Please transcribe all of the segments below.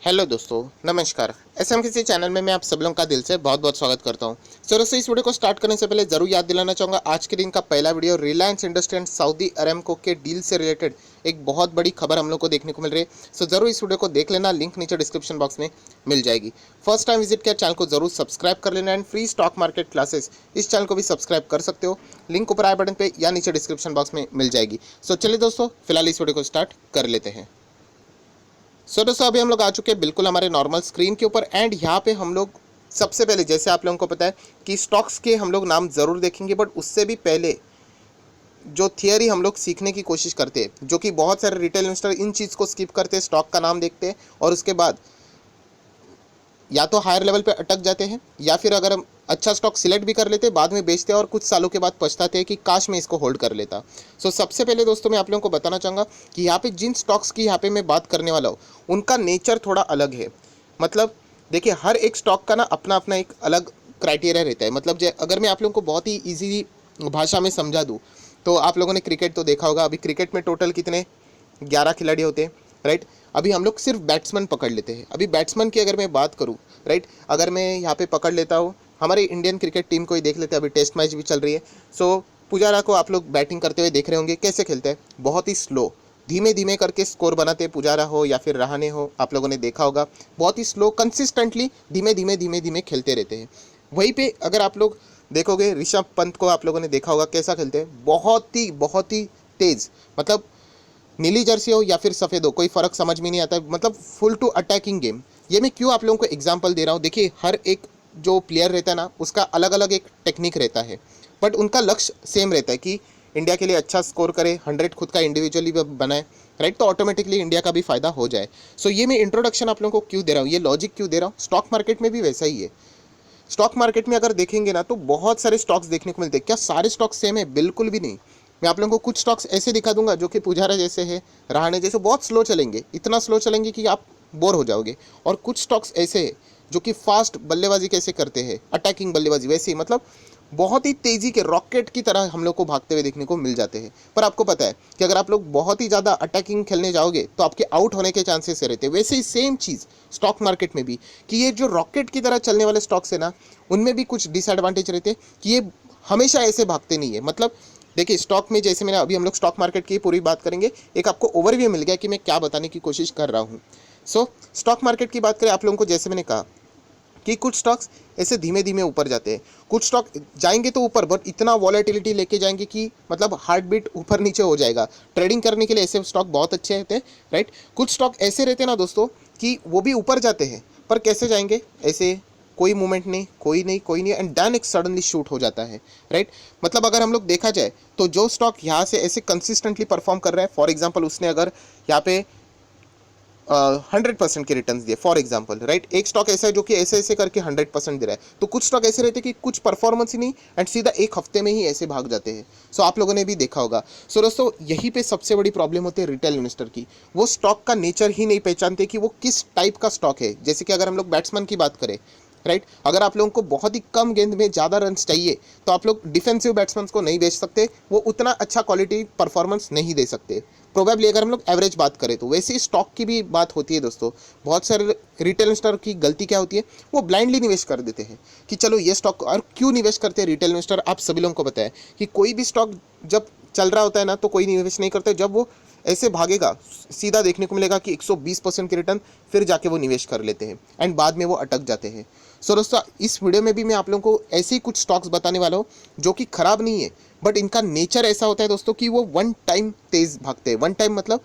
Hello दोस्तों, नमस्कार। SM किसी चैनल में मैं आप सब लोगों का दिल से बहुत बहुत स्वागत करता हूं। सो दोस्तों, इस वीडियो को स्टार्ट करने से पहले ज़रूर याद दिलाना चाहूँगा, आज के दिन का पहला video Reliance industry and Saudi Aramco के डील से रिलेटेड एक बहुत बड़ी खबर हम लोग को देखने को मिल रही है। सो ज़रूर इस वीडियो को देख लेना, लिंक नीचे डिस्क्रिप्शन बॉक्स में मिल जाएगी। फर्स्ट टाइम विजिट किया चैनल को जरूर सब्सक्राइब कर लेना and free stock market classes इस चैनल को भी सब्सक्राइब कर सकते हो, लिंक ऊपर आई बटन पर या नीचे डिस्क्रिप्शन बॉक्स में मिल जाएगी। सो चलिए दोस्तों, फिलहाल इस वीडियो को स्टार्ट कर लेते हैं। दोस्तों, अभी हम लोग आ चुके हैं बिल्कुल हमारे नॉर्मल स्क्रीन के ऊपर एंड यहाँ पे हम लोग सबसे पहले, जैसे आप लोगों को पता है कि स्टॉक्स के हम लोग नाम ज़रूर देखेंगे, बट उससे भी पहले जो थियरी हम लोग सीखने की कोशिश करते हैं, जो कि बहुत सारे रिटेल इन्वेस्टर इन चीज़ को स्किप करते हैं, स्टॉक का नाम देखते हैं और उसके बाद या तो हायर लेवल पे अटक जाते हैं या फिर अगर हम अच्छा स्टॉक सिलेक्ट भी कर लेते हैं, बाद में बेचते हैं और कुछ सालों के बाद पछताते हैं कि काश मैं इसको होल्ड कर लेता। सबसे पहले दोस्तों, मैं आप लोगों को बताना चाहूँगा कि यहाँ पे जिन स्टॉक्स की यहाँ पे मैं बात करने वाला हूँ उनका नेचर थोड़ा अलग है। मतलब देखिए, हर एक स्टॉक का ना अपना अपना एक अलग क्राइटेरिया रहता है। मतलब अगर मैं आप लोगों को बहुत ही ईजी भाषा में समझा दूँ तो आप लोगों ने क्रिकेट तो देखा होगा। अभी क्रिकेट में टोटल कितने 11 खिलाड़ी होते हैं, राइट। अभी हम लोग सिर्फ बैट्समैन पकड़ लेते हैं। अभी बैट्समैन की अगर मैं बात करूं, राइट, अगर मैं यहाँ पे पकड़ लेता हूँ, हमारे इंडियन क्रिकेट टीम को ही देख लेते हैं। अभी टेस्ट मैच भी चल रही है। पुजारा को आप लोग बैटिंग करते हुए देख रहे होंगे, कैसे खेलते हैं, बहुत ही स्लो, धीमे धीमे करके स्कोर बनाते हैं। पुजारा हो या फिर रहाणे हो, आप लोगों ने देखा होगा, बहुत ही स्लो, कंसिस्टेंटली धीमे धीमे धीमे धीमे खेलते रहते हैं। वहीं पे अगर आप लोग देखोगे, ऋषभ पंत को आप लोगों ने देखा होगा कैसा खेलते हैं, बहुत ही तेज। मतलब नीली जर्सी हो या फिर सफ़ेद हो, कोई फ़र्क समझ में नहीं आता। मतलब फुल टू अटैकिंग गेम। ये मैं क्यों आप लोगों को एग्जांपल दे रहा हूँ, देखिए, हर एक जो प्लेयर रहता है ना, उसका अलग अलग एक टेक्निक रहता है, बट उनका लक्ष्य सेम रहता है कि इंडिया के लिए अच्छा स्कोर करे, 100 खुद का इंडिविजुअली बनाए, राइट, तो ऑटोमेटिकली इंडिया का भी फ़ायदा हो जाए। ये मैं इंट्रोडक्शन आप लोगों को क्यों दे रहा हूँ, ये लॉजिक क्यों दे रहा हूँ, स्टॉक मार्केट में भी वैसा ही है। स्टॉक मार्केट में अगर देखेंगे ना तो बहुत सारे स्टॉक्स देखने को मिलते हैं। क्या सारे स्टॉक्स सेम है? बिल्कुल भी नहीं। मैं आप लोगों को कुछ स्टॉक्स ऐसे दिखा दूंगा जो कि पुजारा जैसे है, रहाणे जैसे, बहुत स्लो चलेंगे, इतना स्लो चलेंगे कि आप बोर हो जाओगे। और कुछ स्टॉक्स ऐसे है जो कि फास्ट बल्लेबाजी कैसे करते हैं, अटैकिंग बल्लेबाजी वैसे ही, मतलब बहुत ही तेज़ी के रॉकेट की तरह हम लोग को भागते हुए देखने को मिल जाते हैं। पर आपको पता है कि अगर आप लोग बहुत ही ज़्यादा अटैकिंग खेलने जाओगे तो आपके आउट होने के चांसेस रहते हैं। वैसे ही सेम चीज़ स्टॉक मार्केट में भी, कि ये जो रॉकेट की तरह चलने वाले स्टॉक्स है ना, उनमें भी कुछ डिसएडवांटेज रहते हैं कि ये हमेशा ऐसे भागते नहीं है। मतलब देखिए, स्टॉक में जैसे मैंने अभी, हम लोग स्टॉक मार्केट की पूरी बात करेंगे, एक आपको ओवरव्यू मिल गया कि मैं क्या बताने की कोशिश कर रहा हूँ। स्टॉक मार्केट की बात करें आप लोगों को, जैसे मैंने कहा कि कुछ स्टॉक्स ऐसे धीमे धीमे ऊपर जाते हैं, कुछ स्टॉक जाएंगे तो ऊपर, बट इतना वॉलेटिलिटी लेके जाएंगे कि मतलब हार्ट बीट ऊपर नीचे हो जाएगा। ट्रेडिंग करने के लिए ऐसे स्टॉक बहुत अच्छे रहते हैं, राइट। कुछ स्टॉक ऐसे रहते हैं ना दोस्तों कि वो भी ऊपर जाते हैं, पर कैसे जाएंगे, ऐसे कोई मूवमेंट नहीं, कोई नहीं एंड देन एक सडनली शूट हो जाता है, राइट। मतलब अगर हम लोग देखा जाए तो जो स्टॉक यहाँ से ऐसे कंसिस्टेंटली परफॉर्म कर रहा है, फॉर एग्जाम्पल उसने अगर यहाँ पे 100% के रिटर्न दिए, फॉर एग्जाम्पल, राइट, एक स्टॉक ऐसा है जो कि ऐसे ऐसे करके 100% दे रहा है, तो कुछ स्टॉक ऐसे रहते हैं कि कुछ परफॉर्मेंस ही नहीं एंड सीधा एक हफ्ते में ही ऐसे भाग जाते हैं। आप लोगों ने भी देखा होगा। दोस्तों, यहीं पे सबसे बड़ी प्रॉब्लम होती है रिटेल इन्वेस्टर की, वो स्टॉक का नेचर ही नहीं पहचानते कि वो किस टाइप का स्टॉक है। जैसे कि अगर हम लोग बैट्समैन की बात करें, राइट, अगर आप लोगों को बहुत ही कम गेंद में ज़्यादा रन चाहिए तो आप लोग डिफेंसिव बैट्समैन को नहीं बेच सकते, वो उतना अच्छा क्वालिटी परफॉर्मेंस नहीं दे सकते प्रोबेबली, अगर हम लोग एवरेज बात करें तो। वैसे ही स्टॉक की भी बात होती है दोस्तों। बहुत सारे रिटेल इन्वेस्टर की गलती क्या होती है, वो ब्लाइंडली निवेश कर देते हैं कि चलो ये स्टॉक। और क्यों निवेश करते हैं रिटेल इन्वेस्टर, आप सभी लोगों को पता है कि कोई भी स्टॉक जब चल रहा होता है ना तो कोई निवेश नहीं करते, जब वो ऐसे भागेगा सीधा देखने को मिलेगा कि 120% की रिटर्न, फिर जाके वो निवेश कर लेते हैं एंड बाद में वो अटक जाते हैं। दोस्तों, इस वीडियो में भी मैं आप लोगों को ऐसे ही कुछ स्टॉक्स बताने वाला हूँ जो कि खराब नहीं है, बट इनका नेचर ऐसा होता है दोस्तों कि वो वन टाइम तेज भागते हैं। वन टाइम मतलब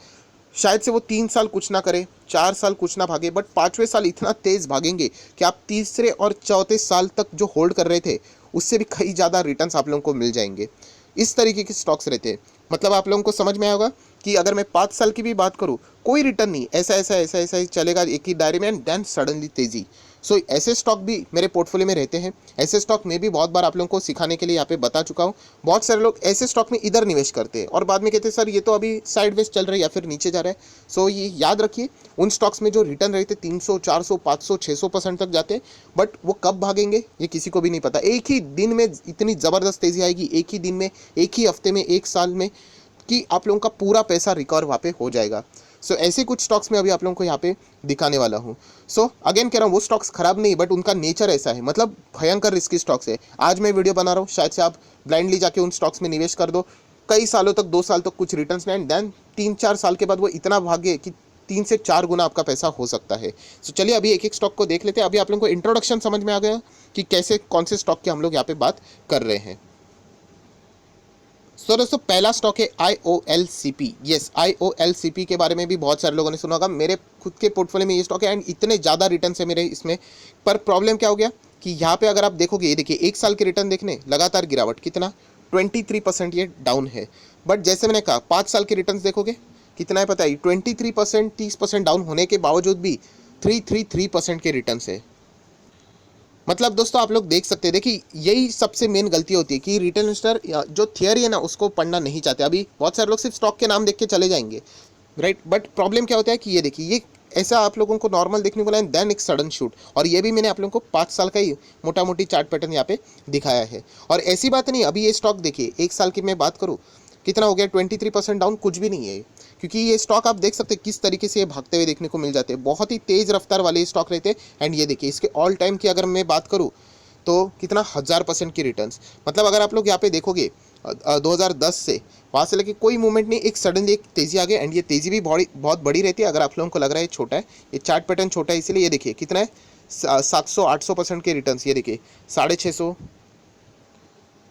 शायद से वो 3 साल कुछ ना करे, 4 साल कुछ ना भागे, बट 5वें साल इतना तेज भागेंगे कि आप तीसरे और चौथे साल तक जो होल्ड कर रहे थे उससे भी कई ज़्यादा रिटर्न्स आप लोगों को मिल जाएंगे। इस तरीके के स्टॉक्स रहते हैं। मतलब आप लोगों को समझ में आया होगा कि अगर मैं 5 साल की भी बात करूँ, कोई रिटर्न नहीं, ऐसा ऐसा ऐसा ऐसा ही चलेगा एक ही दायरे में एंड देन सडनली तेजी। ऐसे स्टॉक भी मेरे पोर्टफोलियो में रहते हैं। ऐसे स्टॉक में भी बहुत बार आप लोगों को सिखाने के लिए यहाँ पे बता चुका हूँ। बहुत सारे लोग ऐसे स्टॉक में इधर निवेश करते हैं और बाद में कहते हैं सर ये तो अभी साइडवेज चल रहा है या फिर नीचे जा रहा है। ये याद रखिए, उन स्टॉक्स में जो रिटर्न रहते 300, 400, 500, 600% तक जाते हैं, बट वो कब भागेंगे ये किसी को भी नहीं पता। एक ही दिन में इतनी ज़बरदस्त तेज़ी आएगी, एक ही दिन में, एक ही हफ्ते में, एक साल में, कि आप लोगों का पूरा पैसा रिकवर वहाँ पे हो जाएगा। सो ऐसे कुछ स्टॉक्स में अभी आप लोगों को यहाँ पे दिखाने वाला हूँ। सो अगेन कह रहा हूँ वो स्टॉक्स खराब नहीं, बट उनका नेचर ऐसा है, मतलब भयंकर रिस्की स्टॉक्स है। आज मैं वीडियो बना रहा हूँ, शायद से आप ब्लाइंडली जाके उन स्टॉक्स में निवेश कर दो, कई सालों तक, 2 साल तक कुछ रिटर्न्स नहीं, एंड देन 3-4 साल के बाद वो इतना भागे कि 3 से 4 गुना आपका पैसा हो सकता है। सो चलिए अभी एक एक स्टॉक को देख लेते हैं। अभी आप लोगों को इंट्रोडक्शन समझ में आ गया कि कैसे कौन से स्टॉक की हम लोग यहाँ पे बात कर रहे हैं। सो दोस्तों पहला स्टॉक है IOLCP। यस, IOLCP के बारे में भी बहुत सारे लोगों ने सुना होगा। मेरे खुद के पोर्टफोलियो में ये स्टॉक है एंड इतने ज़्यादा रिटर्न है मेरे इसमें। पर प्रॉब्लम क्या हो गया कि यहाँ पे अगर आप देखोगे, ये देखिए 1 साल के रिटर्न देखने, लगातार गिरावट, कितना 23% ये डाउन है। बट जैसे मैंने कहा 5 साल के रिटर्न देखोगे कितना है पता है, 23%, 30% डाउन होने के बावजूद भी 333% के रिटर्न है। मतलब दोस्तों आप लोग देख सकते हैं, देखिए यही सबसे मेन गलती होती है कि रिटेल इन्वेस्टर जो थियरी है ना उसको पढ़ना नहीं चाहते। अभी बहुत सारे लोग सिर्फ स्टॉक के नाम देख के चले जाएंगे, राइट। बट प्रॉब्लम क्या होता है कि ये देखिए, ये ऐसा आप लोगों को नॉर्मल देखने को मिला है, देन एक सडन शूट। और ये भी मैंने आप लोगों को 5 साल का ही मोटा मोटी चार्ट पैटर्न यहाँ पे दिखाया है। और ऐसी बात नहीं, अभी ये स्टॉक देखिए 1 साल की मैं बात करूँ कितना हो गया, 23% डाउन, कुछ भी नहीं है। क्योंकि ये स्टॉक आप देख सकते हैं किस तरीके से ये भागते हुए देखने को मिल जाते हैं, बहुत ही तेज़ रफ्तार वाले स्टॉक रहते हैं। एंड ये देखिए इसके ऑल टाइम की अगर मैं बात करूँ तो कितना 1000% की रिटर्न्स। मतलब अगर आप लोग यहाँ पे देखोगे 2010 से वहाँ से लेके कोई मूवमेंट नहीं, एक सडनली एक तेज़ी आ गई। एंड ये तेज़ी भी बहुत बड़ी रहती है। अगर आप लोगों को लग रहा है छोटा है, ये चार्ट पैटर्न छोटा है, इसीलिए ये देखिए कितना है 700-800% के रिटर्न्स। ये देखिए 650,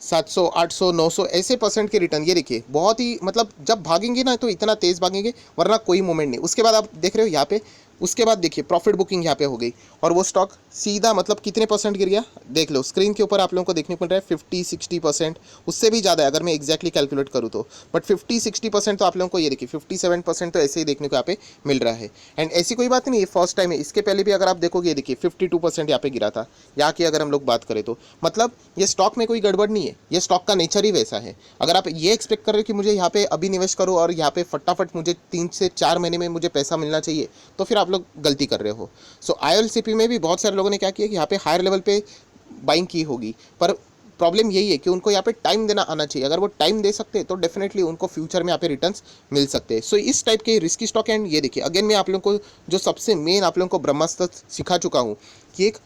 700, 800, 900 ऐसे परसेंट के रिटर्न। ये देखिए बहुत ही, मतलब जब भागेंगे ना तो इतना तेज़ भागेंगे, वरना कोई मूवमेंट नहीं। उसके बाद आप देख रहे हो यहाँ पे, उसके बाद देखिए प्रॉफिट बुकिंग यहाँ पे हो गई और वो स्टॉक सीधा मतलब कितने परसेंट गिर गया देख लो। स्क्रीन के ऊपर आप लोगों को देखने को मिल रहा है 50-60%, उससे भी ज़्यादा है अगर मैं एक्जैक्टली कैलकुलेट करूँ तो। बट 50-60% तो आप लोगों को, ये देखिए 57% तो ऐसे ही देखने को यहाँ पे मिल रहा है। एंड ऐसी कोई बात नहीं, ये फर्स्ट टाइम है, इसके पहले भी अगर आप देखोगे, ये देखिए 52% यहाँ पे गिरा था। यहाँ की अगर हम लोग बात करें तो मतलब ये स्टॉक में कोई गड़बड़ नहीं है, ये स्टॉक का नेचर ही वैसा है। अगर आप ये एक्सपेक्ट कर रहे हो कि मुझे यहाँ पे अभी निवेश करो और यहाँ पे फटाफट मुझे 3 से 4 महीने में मुझे पैसा मिलना चाहिए, तो फिर आप लोग गलती कर रहे हो। सो IOLCP में भी बहुत सारे लोगों ने क्या किया कि यहाँ पे हायर लेवल पे बाइंग की होगी, पर प्रॉब्लम यही है कि उनको यहाँ पे टाइम देना आना चाहिए। अगर वो टाइम दे सकते हैं तो डेफिनेटली उनको फ्यूचर में यहाँ पे रिटर्न्स मिल सकते हैं। सो इस टाइप के रिस्की स्टॉक। एंड ये देखिए अगेन मैं आप लोगों को जो सबसे मेन आप लोगों को ब्रह्मास्त्र सिखा चुका हूँ कि एक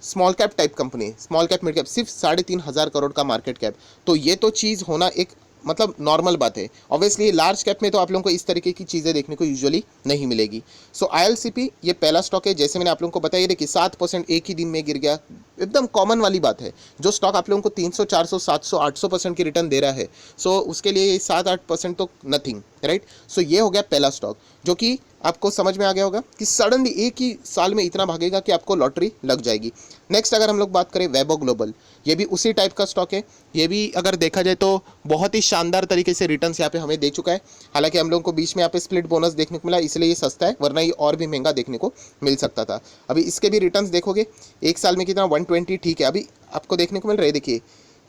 small cap type company, small cap mid cap, सिर्फ 3,500 करोड़ का मार्केट कैप, तो ये तो चीज़ होना एक मतलब नॉर्मल बात है। ऑब्वियसली लार्ज कैप में तो आप लोगों को इस तरीके की चीज़ें देखने को यूजुअली नहीं मिलेगी। सो IOLCP ये पहला स्टॉक है, जैसे मैंने आप लोगों को बताया। देखिए 7% एक ही दिन में गिर गया, एकदम कॉमन वाली बात है। जो स्टॉक आप लोगों को 300, 400, 700, 800% की रिटर्न दे रहा है, सो उसके लिए 7-8% तो नथिंग, राइट। सो ये हो गया पहला स्टॉक, जो कि आपको समझ में आ गया होगा कि सडनली एक ही साल में इतना भागेगा कि आपको लॉटरी लग जाएगी। नेक्स्ट अगर हम लोग बात करें वैभव ग्लोबल, ये भी उसी टाइप का स्टॉक है। ये भी अगर देखा जाए तो बहुत ही शानदार तरीके से रिटर्न्स यहाँ पे हमें दे चुका है। हालांकि हम लोगों को बीच में यहाँ पे स्प्लिट बोनस देखने को मिला, इसलिए ये सस्ता है, वरना ये और भी महंगा देखने को मिल सकता था। अभी इसके भी रिटर्न्स देखोगे 1 साल में कितना 120, ठीक है। अभी आपको देखने को मिल रहा है, देखिए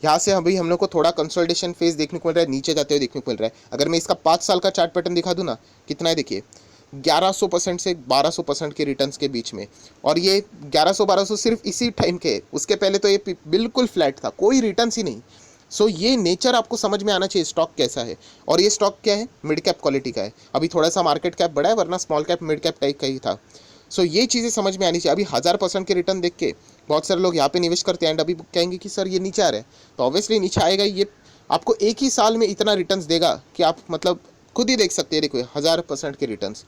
यहाँ से अभी हम लोग को थोड़ा कंसोलिडेशन फेज देखने को मिल रहा है, नीचे जाते हुए देखने को मिल रहा है। अगर मैं इसका 5 साल का चार्ट पैटर्न दिखा दूँ ना, कितना है देखिए 1100% से 1200% के रिटर्न्स के बीच में। और ये 1100-1200 सिर्फ इसी टाइम के, उसके पहले तो ये बिल्कुल फ्लैट था, कोई रिटर्न्स ही नहीं। सो ये नेचर आपको समझ में आना चाहिए स्टॉक कैसा है। और ये स्टॉक क्या है, मिड कैप क्वालिटी का है। अभी थोड़ा सा मार्केट कैप बढ़ा है, वरना small cap mid cap type का ही था। सो ये चीज़ें समझ में आनी चाहिए। अभी 1000% के रिटर्न देख के बहुत सारे लोग यहाँ पे निवेश करते हैं एंड अभी कहेंगे कि सर ये नीचे आ रहा है, तो ऑब्वियसली नीचे आएगा। ये आपको एक ही साल में इतना रिटर्न्स देगा कि आप मतलब खुद ही देख सकते हैं। देखो 1000% के रिटर्न्स।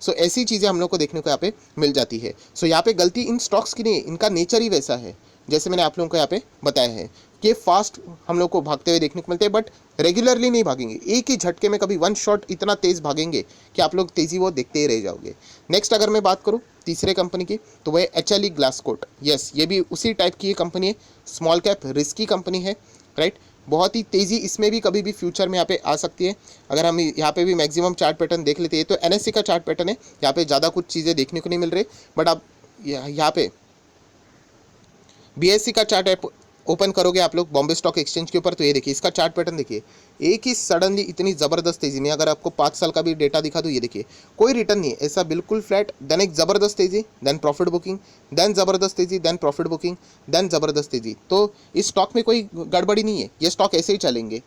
सो ऐसी चीज़ें हम लोग को देखने को यहाँ पे मिल जाती है। सो यहाँ पे गलती इन स्टॉक्स की नहीं, इनका नेचर ही वैसा है, जैसे मैंने आप लोगों को यहाँ पे बताया है कि फास्ट हम लोग को भागते हुए देखने को मिलते हैं, बट रेगुलरली नहीं भागेंगे। एक ही झटके में कभी वन शॉट इतना तेज़ भागेंगे कि आप लोग तेज़ी वो देखते ही रह जाओगे। नेक्स्ट अगर मैं बात करूँ तीसरे कंपनी की, तो वह HLE ग्लासकोट। यस, ये भी उसी टाइप की ये कंपनी है, स्मॉल कैप रिस्की कंपनी है, राइट। बहुत ही तेज़ी इसमें भी कभी भी फ्यूचर में यहाँ पे आ सकती है। अगर हम यहाँ पे भी मैक्सिमम चार्ट पैटर्न देख लेते हैं तो NSE का चार्ट पैटर्न है, यहाँ पे ज़्यादा कुछ चीज़ें देखने को नहीं मिल रही। बट आप यहाँ पे BSE का चार्ट ओपन करोगे आप लोग बॉम्बे स्टॉक एक्सचेंज के ऊपर, तो ये देखिए इसका चार्ट पैटर्न देखिए, एक ही सडनली इतनी ज़बरदस्त तेज़ी में। अगर आपको 5 साल का भी डेटा दिखा दूँ, ये देखिए कोई रिटर्न नहीं है, ऐसा बिल्कुल फ्लैट, देन एक ज़बरदस्त तेज़ी, देन प्रॉफिट बुकिंग, देन ज़बरदस्त तेज़ी, देन प्रॉफिट बुकिंग, देन ज़बरदस्त तेज़ी। तो इस स्टॉक में कोई गड़बड़ी नहीं है, ये स्टॉक ऐसे ही चलेंगे।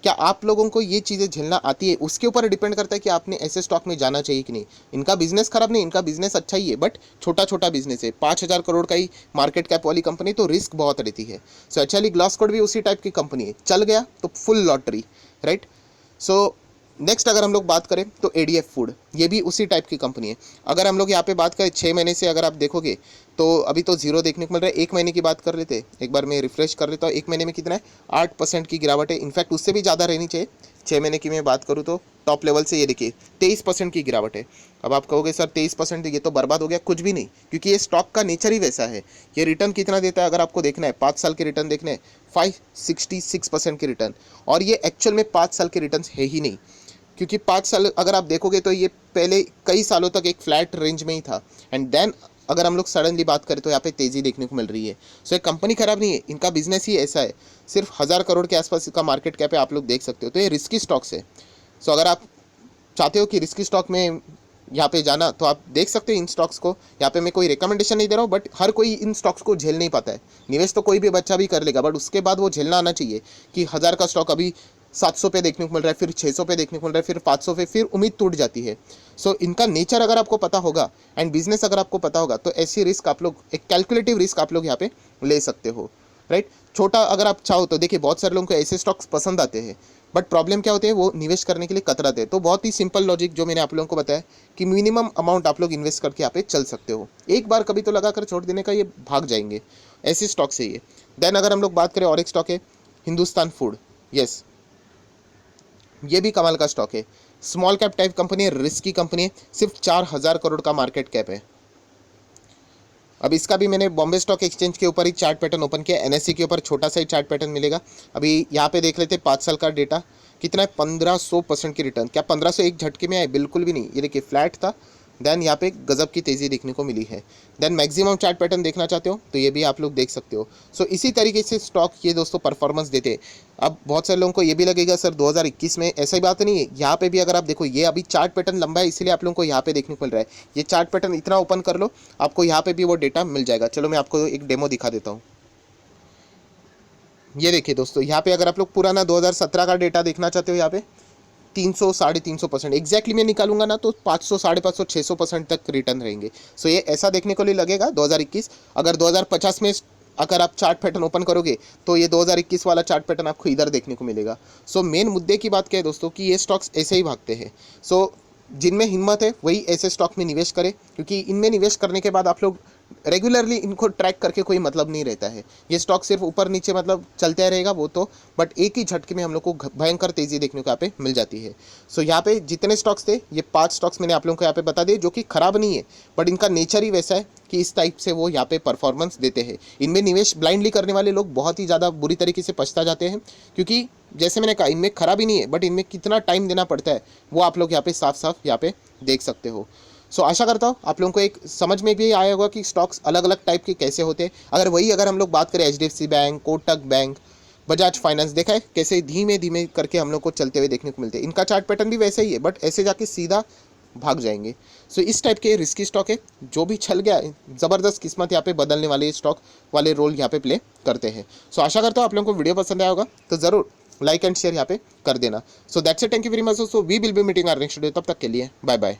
क्या आप लोगों को ये चीज़ें झेलना आती है, उसके ऊपर डिपेंड करता है कि आपने ऐसे स्टॉक में जाना चाहिए कि नहीं। इनका बिजनेस खराब नहीं, इनका बिजनेस अच्छा ही है, बट छोटा छोटा बिजनेस है, 5,000 करोड़ का ही मार्केट कैप वाली कंपनी, तो रिस्क बहुत रहती है। सो एक्चुअली ग्लासकोट भी उसी टाइप की कंपनी है, चल गया तो full lottery, right. So next अगर हम लोग बात करें तो एडीएफ फूड, ये भी उसी टाइप की कंपनी है। अगर हम लोग यहाँ पे बात करें 6 महीने से अगर आप देखोगे तो अभी तो जीरो देखने को मिल रहा है। 1 महीने की बात कर लेते हैं, एक बार मैं रिफ्रेश कर लेता हूँ। 1 महीने में कितना है, 8% की गिरावट है। इनफैक्ट उससे भी ज़्यादा रहनी चाहिए। 6 महीने की मैं बात करूँ तो टॉप लेवल से ये देखिए 23% की गिरावट है। अब आप कहोगे सर 23% ये तो बर्बाद हो गया, कुछ भी नहीं, क्योंकि ये स्टॉक का नेचर ही वैसा है। ये रिटर्न कितना देता है अगर आपको देखना है, 5 साल के रिटर्न देखने हैं, 566% की रिटर्न। और ये एक्चुअल में 5 साल के रिटर्न है ही नहीं, क्योंकि 5 साल अगर आप देखोगे तो ये पहले कई सालों तक एक फ्लैट रेंज में ही था, एंड देन अगर हम लोग सडनली बात करें तो यहाँ पे तेज़ी देखने को मिल रही है। सो ये कंपनी खराब नहीं है, इनका बिजनेस ही ऐसा है। सिर्फ 1,000 करोड़ के आसपास इसका मार्केट कैप है, आप लोग देख सकते हो। तो ये रिस्की स्टॉक्स है। सो अगर आप चाहते हो कि रिस्की स्टॉक में यहाँ पे जाना, तो आप देख सकते हो इन स्टॉक्स को। यहाँ पे मैं कोई रिकमेंडेशन नहीं दे रहा हूँ, बट हर कोई इन स्टॉक्स को झेल नहीं पाता है। निवेश तो कोई भी बच्चा भी कर लेगा, बट उसके बाद वो झेलना आना चाहिए कि 1,000 का स्टॉक अभी 700 पे देखने को मिल रहा है, फिर 600 पे देखने को मिल रहा है, फिर 500 पे, फिर उम्मीद टूट जाती है। सो इनका नेचर अगर आपको पता होगा एंड बिजनेस अगर आपको पता होगा, तो ऐसी रिस्क आप लोग, एक कैलकुलेटिव रिस्क आप लोग यहाँ पे ले सकते हो, राइट। छोटा अगर आप चाहो तो देखिए, बहुत सारे लोगों को ऐसे स्टॉक्स पसंद आते हैं, बट प्रॉब्लम क्या होती है, वो निवेश करने के लिए कतराते हैं। तो बहुत ही सिंपल लॉजिक जो मैंने आप लोगों को बताया कि मिनिमम अमाउंट आप लोग इन्वेस्ट करके यहाँ पे चल सकते हो। एक बार कभी तो लगा कर छोड़ देने का, ये भाग जाएंगे, ऐसे स्टॉक से ये। देन अगर हम लोग बात करें और एक स्टॉक है हिंदुस्तान फूड, यस, ये भी कमाल का स्टॉक है। स्मॉल कैप टाइप कंपनी है, रिस्की कंपनी है, सिर्फ 4,000 करोड़ का मार्केट कैप है। अब इसका भी मैंने बॉम्बे स्टॉक एक्सचेंज के ऊपर ही चार्ट पैटर्न ओपन किया, एनएससी के ऊपर छोटा सा ही चार्ट पैटर्न मिलेगा। अभी यहाँ पे देख लेते हैं 5 साल का डेटा कितना है, 1500% की रिटर्न। क्या 1500 एक झटके में आए? बिल्कुल भी नहीं। ये देखिए फ्लैट था, देन यहाँ पे गजब की तेज़ी देखने को मिली है। देन मैक्सिमम चार्ट पैटर्न देखना चाहते हो तो ये भी आप लोग देख सकते हो। सो इसी तरीके से स्टॉक ये दोस्तों परफॉर्मेंस देते हैं। अब बहुत सारे लोगों को ये भी लगेगा सर 2021 में, ऐसा ही बात नहीं है। यहाँ पे भी अगर आप देखो, ये अभी चार्ट पैटर्न लंबा है, इसीलिए आप लोगों को यहाँ पे देखने को मिल रहा है। ये चार्ट पैटर्न इतना ओपन कर लो, आपको यहाँ पे भी वो डेटा मिल जाएगा। चलो मैं आपको एक डेमो दिखा देता हूँ। ये देखिए दोस्तों, यहाँ पे अगर आप लोग पुराना 2017 का डेटा देखना चाहते हो, यहाँ पे 300 350% एग्जैक्टली मैं निकालूंगा ना, तो 500 550 600% तक रिटर्न रहेंगे। सो ये ऐसा देखने को लिए लगेगा 2021। अगर 2050 में अगर आप चार्ट पैटर्न ओपन करोगे तो ये 2021 वाला चार्ट पैटर्न आपको इधर देखने को मिलेगा। सो मेन मुद्दे की बात क्या है दोस्तों, कि ये स्टॉक्स ऐसे ही भागते हैं। सो जिनमें हिम्मत है वही ऐसे स्टॉक में निवेश करें, क्योंकि इनमें निवेश करने के बाद आप लोग रेगुलरली इनको ट्रैक करके कोई मतलब नहीं रहता है। ये स्टॉक सिर्फ ऊपर नीचे मतलब चलता रहेगा वो तो, बट एक ही झटके में हम लोग को भयंकर तेज़ी देखने को यहाँ पे मिल जाती है। सो यहाँ पे जितने स्टॉक्स थे, ये 5 स्टॉक्स मैंने आप लोगों को यहाँ पे बता दिए, जो कि खराब नहीं है, बट इनका नेचर ही वैसा है कि इस टाइप से वो यहाँ पे परफॉर्मेंस देते हैं। इनमें निवेश ब्लाइंडली करने वाले लोग बहुत ही ज़्यादा बुरी तरीके से पछता जाते हैं, क्योंकि जैसे मैंने कहा इनमें खराबी नहीं है, बट इनमें कितना टाइम देना पड़ता है वो आप लोग यहाँ पे साफ साफ यहाँ पे देख सकते हो। सो आशा करता हूँ आप लोगों को एक समझ में भी आया होगा कि स्टॉक्स अलग अलग टाइप के कैसे होते हैं। अगर हम लोग बात करें HDFC bank, Kotak bank, Bajaj finance, देखा है कैसे धीमे धीमे करके हम लोग को चलते हुए देखने को मिलते हैं। इनका चार्ट पैटर्न भी वैसे ही है, बट ऐसे जाके सीधा भाग जाएंगे। सो इस टाइप के रिस्की स्टॉक है, जो भी छल गया ज़बरदस्त किस्मत यहाँ पे बदलने वाले स्टॉक वाले रोल यहाँ पे प्ले करते हैं। सो आशा करता हूँ आप लोगों को वीडियो पसंद आया होगा, तो ज़रूर लाइक एंड शेयर यहाँ पे कर देना। So that's it, thank you very much. So we will be meeting our next video, तब तक के लिए बाय बाय।